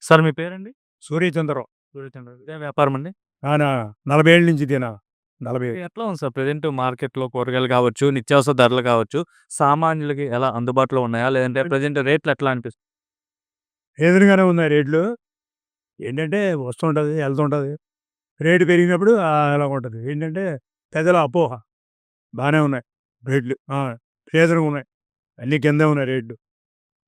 Sir మీ పేరండి? సూర్యచంద్రం. సూర్యచంద్ర. ఇదే వ్యాపారం అండి? ఆయన 40 ఏళ్ల నుంచి ఇదేనా? 40 ఎట్లా ఉంది సార్ ప్రెజెంట్ మార్కెట్‌లో కూరగాయలు కావచ్చు, నిత్యావసర ధరలు కావచ్చు, సామాన్యులకి ఎలా అందుబాటులో ఉన్నాయా? లేదంటే ప్రెజెంట్ రేట్లు ఎట్లా అనిపిస్తుంది? ఎదురుగానే ఉన్నాయి రేట్లు. ఏంటంటే వస్తుంటది, ఎళ్తుంటది. రేటు పెరిగినప్పుడు అలాగుంటది. ఏంటంటే పెద్దల అపోహ. బానే ఉన్నాయి రేట్లు. రీజనబుల్‌గా ఉన్నాయి. అన్నీ కిందే ఉన్నాయి రేట్లు.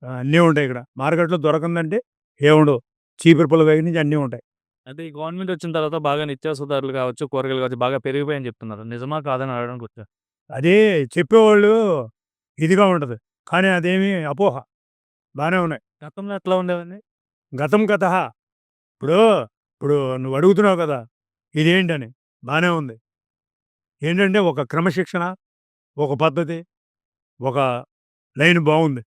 అన్నీ ఉంటాయి ఇక్కడ. మార్కెట్‌లో దొరకందంటే ఏముండవు. చీపురు పుల్ల దగ్గర నుంచి అన్నీ ఉంటాయి. అంటే ఈ గవర్నమెంట్ వచ్చిన తర్వాత బాగా నిత్యావసర ధరలు కావచ్చు, కూరగాయలు కావచ్చు బాగా పెరిగిపోయాయని చెప్తున్నారు. నిజమా? కాదని అడగడానికి వచ్చా. అదే చెప్పేవాళ్ళు ఇదిగా ఉంటది. కానీ అదేమి అపోహ. బానే ఉన్నాయి. గతంలో ఎట్లా ఉండేవండి? గతం గతః. ఇప్పుడు, ఇప్పుడు నువ్వు అడుగుతున్నావు కదా! ఇదేంటని. బానే ఉంది. ఏంటంటే ఒక క్రమశిక్షణ, ఒక పద్ధతి, ఒక లైన్ బావుంది.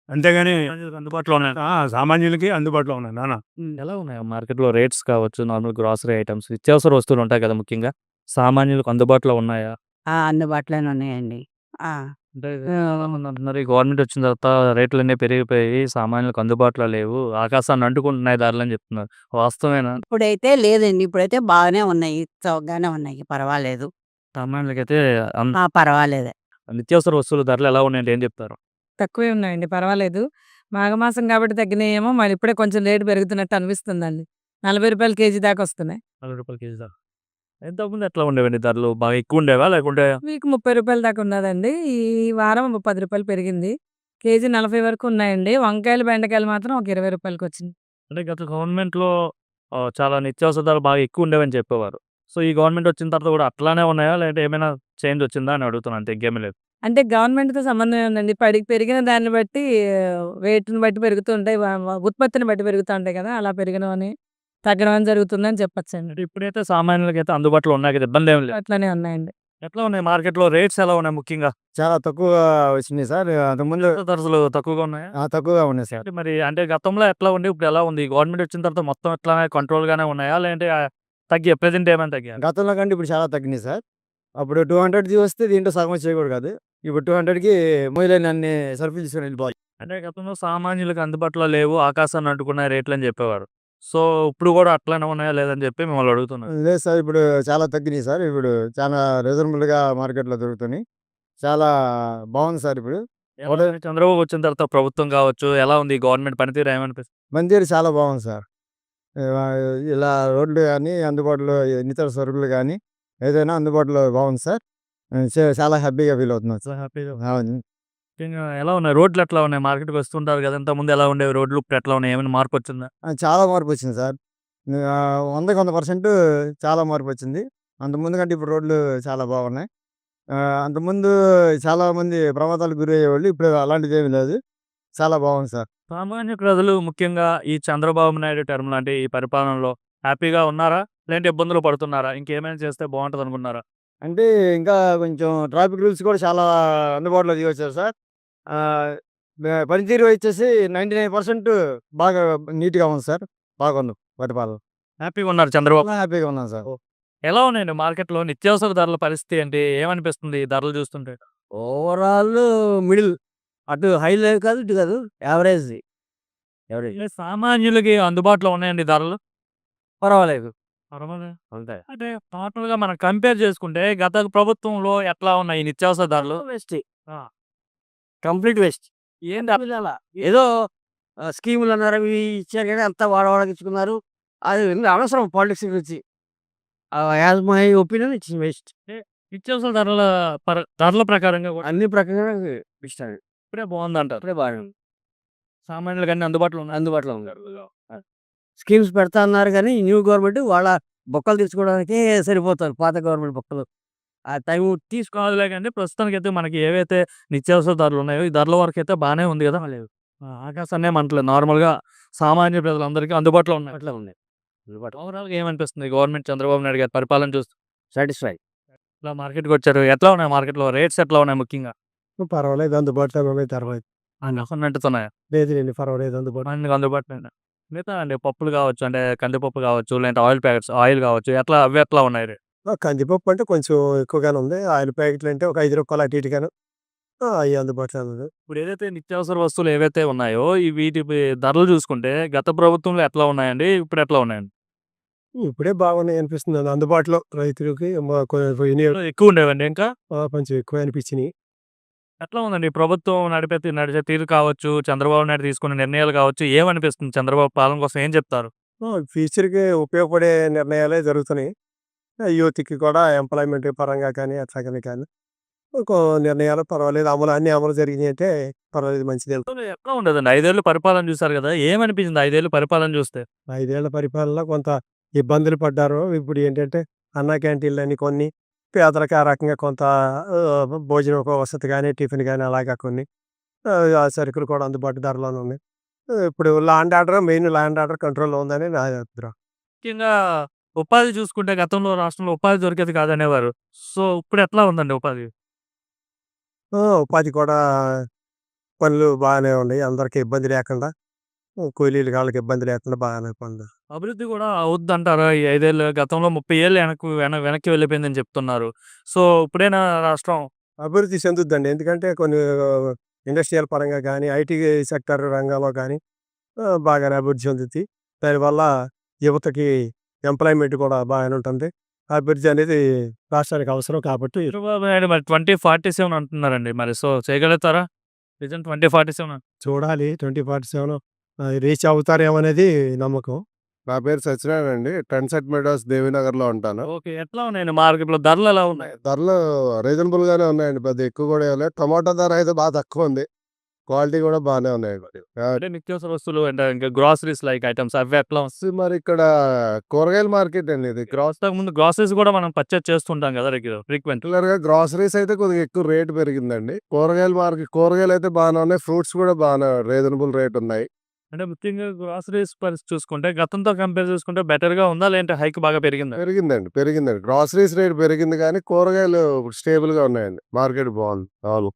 అంతేగాని సామాన్యులకు అందుబాటులో ఉన్నాయా? సామాన్యులకి అందుబాటులో ఉన్నాయి నాన్న. ఎలా ఉన్నాయి మార్కెట్‌లో రేట్స్ కావచ్చు, నార్మల్ గ్రోసరీ ఐటెమ్స్, నిత్యావసర వస్తువులు ఉంటాయి కదా ముఖ్యంగా. సామాన్యులకు అందుబాటులో ఉన్నాయా? అందుబాటులోనే ఉన్నాయండి. ఆ! అంటే ఆహ్, అంటున్నారు ఈ గవర్నమెంట్ వచ్చిన తర్వాత రేట్లన్నీ పెరిగిపోయి సామాన్యులకు అందుబాటులో లేవు. ఆకాశాన్ని అంటుకుంటున్నాయి ధరలని చెప్తున్నారు. వాస్తవేనా? ఇప్పుడైతే లేదండి. ఇప్పుడైతే బాగానే ఉన్నాయి. చౌకగానే ఉన్నాయి. పర్వాలేదు. సామాన్యులకైతే పర్వాలేదు. నిత్యావసర వస్తువుల ధరలు ఎలా ఉన్నాయంటే ఏం చెప్తారు? తక్కువే ఉన్నాయండి. పర్వాలేదు. మాఘమాసం కాబట్టి తగ్గినాయేమో మరి ఇప్పుడే కొంచెం రేటు పెరుగుతున్నట్టు అనిపిస్తుందండి. రూ. 40 కేజీ దాకా వస్తున్నాయి. రూ. 40 కేజీ దాకా. ఇంతకుముందు ఎట్లా ఉండేవండి ధరలు? బాగా ఎక్కువ ఉండేవా? లేకుంటే వీక్ రూ. 30 దాకా ఉన్నదండి. ఈ వారం రూ. 10 పెరిగింది. కేజీ 40 వరకు ఉన్నాయండి. వంకాయలు, బెండకాయలు మాత్రం ఒక రూ. 20కొచ్చింది. అంటే గత గవర్నమెంట్‌లో చాలా నిత్యావసర ధరలు బాగా ఎక్కువ ఉండేవని చెప్పేవారు. సో, ఈ గవర్నమెంట్ వచ్చిన తర్వాత కూడా అట్లానే ఉన్నాయా? లేదంటే ఏమైనా చేంజ్ వచ్చిందా అని అడుగుతున్నాను అంతే ఇంకేమీ లేదు. అంటే గవర్నమెంట్‌తో సంబంధం ఏముందండి. పెరిగిన దాన్ని బట్టి రేట్‌ని బట్టి పెరుగుతూ ఉంటాయి. వ వ ఉత్పత్తిని బట్టి పెరుగుతా ఉంటాయి కదా! అలా పెరగడం అని, తగ్గడం అని జరుగుతుందని చెప్పొచ్చండి. అంటే ఇప్పుడైతే సామాన్యులకైతే అందుబాటులో ఉన్నాయి కదా! ఇబ్బందేం లేదు. అట్లనే ఉన్నాయండి. ఎట్లా ఉన్నాయి మార్కెట్‌లో రేట్స్ ఎలా ఉన్నాయి ముఖ్యంగా? చాలా తక్కువగా వచ్చినాయి సార్. అంతకుముందు ధరలు తక్కువగా ఉన్నాయా? తక్కువగా ఉన్నాయి సార్. అంటే మరి అంటే గతంలో ఎట్లా ఉండి ఇప్పుడు ఎలా ఉంది? గవర్నమెంట్ వచ్చిన తర్వాత మొత్తం ఎట్లానే కంట్రోల్‌గానే ఉన్నాయా? లేదంటే తగ్గాయా? ప్రెజెంట్ ఏమైనా తగ్గాయా? గతంలో కంటే ఇప్పుడు చాలా తగ్గినాయి సార్. అప్పుడు 200ది వస్తే దీంట్లో సగం వచ్చేవి కూడా కాదు. ఇప్పుడు 200కి మొయిలైనన్ని సరుకులు తీసుకొని వెళ్ళిపోవాలి. అంటే గతంలో సామాన్యులకు అందుబాటులో లేవు. ఆకాశాన్ని అంటుకున్న రేట్లని చెప్పేవారు. సో, ఇప్పుడు కూడా అట్లనే ఉన్నాయా లేదని చెప్పి మిమ్మల్ని అడుగుతున్నాను. లేదు సార్, ఇప్పుడు చాలా తగ్గినాయి సార్. ఇప్పుడు చాలా రీజనబుల్‌గా మార్కెట్‌లో దొరుకుతున్నాయి. చాలా బాగుంది సార్ ఇప్పుడు. ఎలా ఉంది? చంద్రబాబు వచ్చిన తర్వాత ప్రభుత్వం కావచ్చు, ఎలా ఉంది? గవర్నమెంట్ పనితీరు ఏమనిపిస్తుంది? మందిర్ చాలా బాగుంది సార్. ఇలా రోడ్లు గానీ, అందుబాటులో ఇతర సరుకులు గానీ, ఏదైనా అందుబాటులో బాగుంది సార్. చాలా హ్యాపీగా ఫీల్ అవుతున్నాను సార్. హ్యాపీగా అవును. ముఖ్యంగా ఎలా ఉన్నాయి? రోడ్లు ఎట్లా ఉన్నాయి? మార్కెట్‌కి వస్తుంటారు కదా! ఇంతకుముందు ఎలా ఉండేవి రోడ్లు? ఇప్పుడు ఎట్లా ఉన్నాయి? ఏమైనా మార్పు వచ్చిందా? చాలా మార్పొచ్చింది సార్. 100కి 100% చాలా మార్పొచ్చింది. అంతకుముందు కంటే ఇప్పుడు రోడ్లు చాలా బాగున్నాయి. అంతకుముందు చాలామంది ప్రమాదాలకు గురయ్యేవాళ్ళు. ఇప్పుడు అలాంటిదేమీ లేదు. చాలా బాగుంది సార్. సామాన్య ప్రజలు ముఖ్యంగా ఈ చంద్రబాబు నాయుడు టర్మ్ లాంటి ఈ పరిపాలనలో హ్యాపీగా ఉన్నారా? లేదంటే ఇబ్బందులు పడుతున్నారా? ఇంకేమైనా చేస్తే బావుంటదనుకున్నారా? అంటే ఇంకా కొంచెం ట్రాఫిక్ రూల్స్ కూడా చాలా అందుబాటులో తీసుకొచ్చారు సార్. ఆహ్, పనితీరు వచ్చేసి 99% బాగా నీట్‌గా ఉంది సార్. బాగుంది పరిపాలన. హ్యాపీగా ఉన్నారు చంద్రబాబు. హ్యాపీగా ఉన్నాను సార్. ఎలా ఉన్నాయండి మార్కెట్‌లో నిత్యావసర ధరల పరిస్థితి ఏంటి? ఏమనిపిస్తుంది ఈ ధరలు చూస్తుంటే? Overall middle. అటు హై లేదు కాదు, ఇటు కాదు. యావరేజ్. యావరేజ్. అంటే సామాన్యులకి అందుబాటులో ఉన్నాయండి ధరలు? పర్వాలేదు. పర్వాలేదు. అంతే. అంటే టోటల్‌గా మనం కంపేర్ చేసుకుంటే గత ప్రభుత్వంలో ఎట్లా ఉన్నాయి ఈ నిత్యావసర ధరలు? వేస్ట్. ఆ! Complete waste. ఏంది అలా ఏదో స్కీములన్నారు, అవి ఇచ్చారు కానీ అంతా వాడవాడకి ఇచ్చుకున్నారు. అది అనవసరం పాలిటిక్స్ గురించి. As my opinion it's waste. నిత్యావసర ధరల ప్రకారంగా కూడా అన్ని ప్రకారంగా వేస్ట్ అండి. ఇప్పుడే బావుందంటారు. ఇప్పుడే బాగానే ఉంది. సామాన్యులకి అన్ని అందుబాటులో ఉన్నాయి. అందుబాటులో ఉంది. స్కీమ్స్ పెడతా అన్నారు కానీ న్యూ గవర్నమెంట్ వాళ్ళ బొక్కలు తీర్చుకోవడానికే సరిపోతారు. పాత గవర్నమెంట్ బొక్కలు. ఆ టైం కాదులే కానీ ప్రస్తుతానికైతే మనకి ఏవైతే నిత్యావసర ధరలు ఉన్నాయో ఈ ధరల వరకైతే బానే ఉంది కదా! లేదు. ఆకాశాన్నే మంటలేదు. నార్మల్‌గా సామాన్య ప్రజలందరికీ అందుబాటులో ఉన్నాయి. అట్లా ఉన్నాయి. అందుబాటులో. ఓవరాల్‌గా ఏమనిపిస్తుంది గవర్నమెంట్ చంద్రబాబు నాయుడు గారి పరిపాలన చూస్తూ? సాటిస్ఫై. ఇలా మార్కెట్‌కొచ్చారు. ఎట్లా ఉన్నాయి మార్కెట్‌లో రేట్స్ ఎట్లా ఉన్నాయి ముఖ్యంగా? పర్వాలేదు అందుబాటులో ఉన్నాయి. పర్వాలేదు. అంటున్నాయా? లేదులెండి పర్వాలేదు అందుబాటులో. మనకి అందుబాటులోనే. మిగతా అండి పప్పులు కావచ్చు, అంటే కందిపప్పు కావచ్చు, లేదంటే ఆయిల్ ప్యాకెట్స్ ఆయిల్ కావచ్చు, అవి ఎట్లా ఉన్నాయి రేట్? కందిపప్పు అంటే కొంచెం ఎక్కువగానే ఉంది. ఆయిల్ ప్యాకెట్లు అంటే ఒక రూ. 5 అటు ఇటుగాను. అవి అందుబాటులో ఉన్నది. ఇప్పుడు ఏదైతే నిత్యావసర వస్తువులు ఏవైతే ఉన్నాయో ఈ వీటి ధరలు చూసుకుంటే గత ప్రభుత్వంలో ఎట్లా ఉన్నాయండి? ఇప్పుడు ఎట్లా ఉన్నాయండి? ఇప్పుడే బాగున్నాయి అనిపిస్తుంది. అందుబాటులో రైతులకి ఎక్కువ ఉండేవండి ఇంకా? కొంచెం ఎక్కువ అనిపించినాయి. ఎట్లా ఉందండి? ఈ ప్రభుత్వం నడిచే తీరు కావచ్చు, చంద్రబాబు నాయుడు తీసుకున్న నిర్ణయాలు కావచ్చు, ఏమనిపిస్తుంది? చంద్రబాబు పాలన కోసం ఏం చెప్తారు? ఫ్యూచర్కి ఉపయోగపడే నిర్ణయాలే జరుగుతున్నాయి. యూత్కి కూడా ఎంప్లాయ్మెంట్ పరంగా కానీ అట్లాగని కానీ ఒక నిర్ణయాలు పర్వాలేదు అన్ని అమలు జరిగినాయి అంటే పర్వాలేదు మంచిది. అసలు ఎట్లా ఉండదండి? 5 ఏళ్ళు పరిపాలన చూసారు కదా! ఏమనిపించింది 5 ఏళ్ళు పరిపాలన చూస్తే? 5 ఏళ్ల పరిపాలనలో కొంత ఇబ్బందులు పడ్డారు. ఇప్పుడు ఏంటంటే అన్న క్యాంటీన్లని కొన్ని పేదలకు ఆ రకంగా కొంత భోజనం ఒక వసతి కానీ టిఫిన్ కానీ అలాగా కొన్ని ఆ సరుకులు కూడా అందుబాటు ధరలోనే ఉన్నాయి. ఇప్పుడు మెయిన్ ల్యాండ్ ఆర్డర్ కంట్రోల్లో ఉందని నా అభిప్రాయం. ముఖ్యంగా ఉపాధి చూసుకుంటే గతంలో రాష్ట్రంలో ఉపాధి దొరికేది కాదనేవారు. సో, ఇప్పుడు ఎట్లా ఉందండి ఉపాధి? ఉపాధి కూడా పనులు బాగానే ఉన్నాయి. అందరికీ ఇబ్బంది లేకుండా కూలీలు వాళ్ళకి ఇబ్బంది లేకుండా బాగానే పనులు. అభివృద్ధి కూడా అవుద్దంటారా? ఈ 5 ఏళ్ళు గతంలో 30 ఏళ్ళు వెనక్కి వెళ్ళిపోయిందని చెప్తున్నారు. సో, ఇప్పుడేనా రాష్ట్రం అభివృద్ధి చెందుద్దండి. ఎందుకంటే కొన్ని ఇండస్ట్రియల్ పరంగా కానీ ఐటీ సెక్టర్ రంగంలో కానీ బాగానే అభివృద్ధి చెందుద్ది. దానివల్ల యువతకి ఎంప్లాయ్మెంట్ కూడా బాగానే ఉంటుంది. అభివృద్ధి అనేది రాష్ట్రానికి అవసరం కాబట్టి చంద్రబాబు నాయుడు మరి 2047 అంటున్నారండి. మరి సో, చేయగలుగుతారా? విజన్ 2047 చూడాలి 2047 రీచ్ అవుతారేమనేది నమ్మకం. నా పేరు సత్యనారాయణ అండి. ట్రెండ్సెట్ మెడోస్ దేవీనగర్‌లో ఉంటాను. ఓకే. ఎట్లా ఉన్నాయండి మార్కెట్‌లో ధరలు ఎలా ఉన్నాయి? ధరలు రీజనబుల్‌గానే ఉన్నాయండి. పెద్ద ఎక్కువ కూడా ఏం లేదు. టమాటా ధర అయితే బాగా తక్కువ ఉంది. క్వాలిటీ కూడా బాగానే ఉన్నాయండి. అంటే నిత్యావసర వస్తువులు అంటే ఇంకా గ్రోసరీస్ లైక్ ఐటెమ్స్ అవి ఎట్లా మరి ఇక్కడ కూరగాయల మార్కెట్ అండి ఇది. ముందు గ్రోసరీస్ కూడా మనం పర్చేజ్ చేస్తుంటాం కదా ఫ్రీక్వెంట్. రెగ్యులర్‌గా గ్రాసరీస్ అయితే కొద్దిగా ఎక్కువ రేట్ పెరిగిందండి. కూరగాయలు అయితే బాగానే ఉన్నాయి. ఫ్రూట్స్ కూడా బాగానే రేజనబుల్ రేట్ ఉన్నాయి. అంటే ముఖ్యంగా గ్రోసరీస్ పరిస్థితి చూసుకుంటే గతంతో కంపేర్ చేసుకుంటే బెటర్‌గా ఉందా? లేదంటే హైక్ బాగా పెరిగిందా? పెరిగిందండి. గ్రాసరీస్ రేట్ పెరిగింది కానీ కూరగాయలు స్టేబుల్‌గా ఉన్నాయండి. మార్కెట్ బాగుంది. అవును.